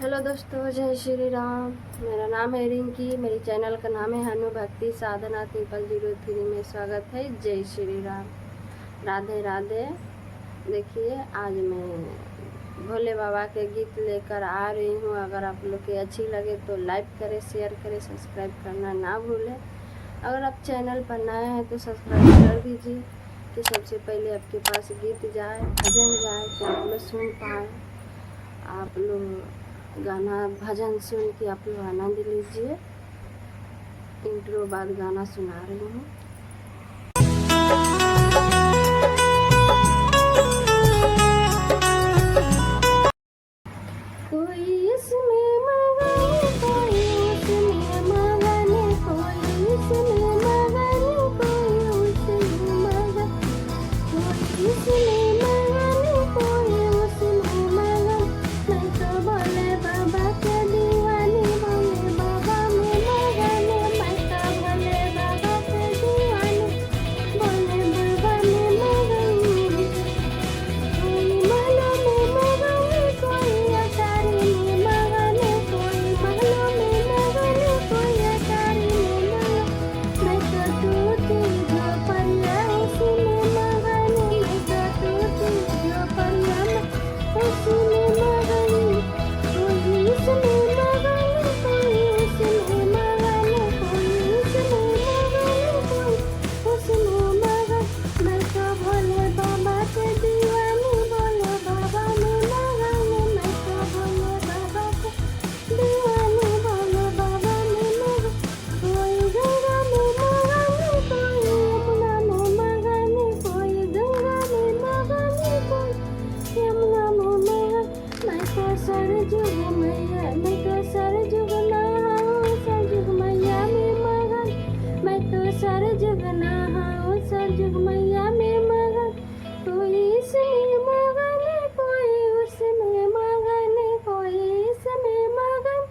Hello दोस्तों, जय श्री राम। मेरा नाम है रिंकी। मेरी चैनल का नाम है हनु भक्ति साधना 0003 में स्वागत है। जय श्री राम, राधे राधे। देखिए, आज मैं भोले बाबा के गीत लेकर आ रही हूँ। अगर आप लोग की अच्छी लगे तो लाइक करें, शेयर करें, सब्सक्राइब करना ना भूलें। अगर आप चैनल पर नए हैं तो सब्सक्राइब कर दीजिए कि सबसे पहले आपके पास गीत जाए, भजन जाए, तो आप लोग सुन पाए। आप लोग गाना भजन सुन के आप लोग आनंद लीजिए। इंट्रो बाद गाना सुना रही हूँ। कोई इसमें मगन, कोई उसमें मगन, कोई इसमें मगन, कोई उसमें मगन, कोई इसमें मगन, कोई उसमें मगन। मैं तो भोले बाबा के दीवानी, भोले बाबा में मगन। मैं तो भोले बाबा के दीवानी, भोले बाबा में मगन। कोई महलों में मगन, कोई अटारी में मगन, कोई महलों में मगन, कोई अटारी में मगन। मैं तो टूटी झोपड़ियाँ उसी में मगन, मैं तो टूटी झोपड़ियाँ उसी में मगन। कोई इसमें मगन, कोई उसमें मगन, कोई इसमें मगन, कोई उसमें मगन। मैं तो भोले बाबा के दीवानी, भोले बाबा में मगन। मैं तो भोले बाबा के दीवानी, भोले बाबा में मगन। कोई गंगा में मगन, कोई यमुना में मगन, कोई गंगा में मगन, कोई यमुना में मगन। मैं तो सरजुग मैया, मैं तो सरजुग नहाऊं, सरजुग मैया में मगन। मैं तो सरजुग नहाऊं, सरजुग मैया में मगन। कोई इसमें मगन, कोई उसमें मगन, कोई इसमें मगन,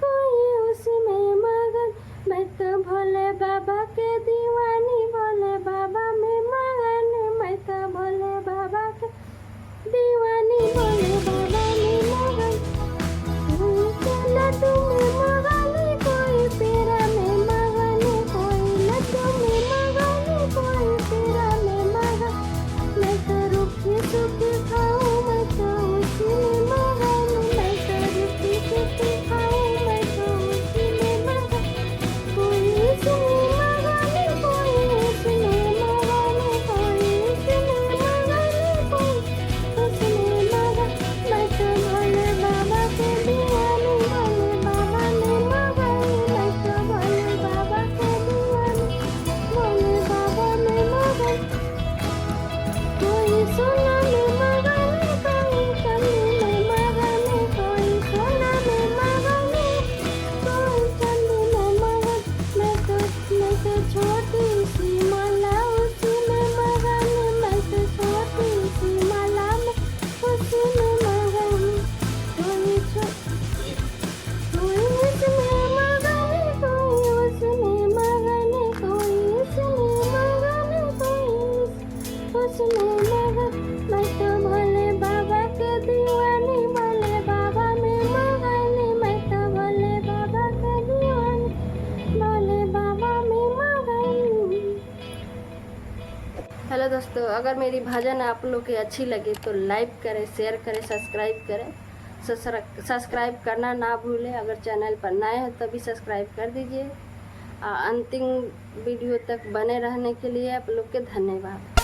कोई उसमें मगन। मैं तो भोले बाबा के दीवानी, भोले बाबा में मगन। मैं तो भोले बाबा के दीवानी, भोले बाबा में मगन। कोई लड्डू में मगन, कोई पेड़ा में मगन, कोई लड्डू में मगन, कोई पेड़ा में मगन। मैं तो रूखी सूखी खाऊं, मैं तो उसी में मगन। मैं तो रूखी सूखी खाऊं, मैं तो उसी में मगन। कोई इसमें मगन, कोई उसमें मगन, कोई इसमें मगन, कोई उसमें मगन। मैं तो भोले बाबा के दीवानी, भोले बाबा में मगन। मैं तो भोले बाबा के दीवानी, भोले बाबा में मगन। कोई सोना में मगन, कोई चांदी में मगन, कोई सोना में मगन, कोई चांदी में मगन। मैं तो छोटी सी माला उसी में मगन। मैं तो छोटी सी माला में उसी में मगन। कोई इसमें मगन, कोई उसमें मगन, कोई इसमें मगन, कोई उसमें मगन। मैं तो भोले बाबा के दीवानी, भोले बाबा में मगन। मैं तो भोले बाबा के दीवानी, भोले बाबा में मगन। हेलो दोस्तों, अगर मेरी भजन आप लोग की अच्छी लगे तो लाइक करें, शेयर करें, सब्सक्राइब करें। सब्सक्राइब करना ना भूलें। अगर चैनल पर नए हैं तभी सब्सक्राइब कर दीजिए। अंतिम वीडियो तक बने रहने के लिए आप लोग के धन्यवाद।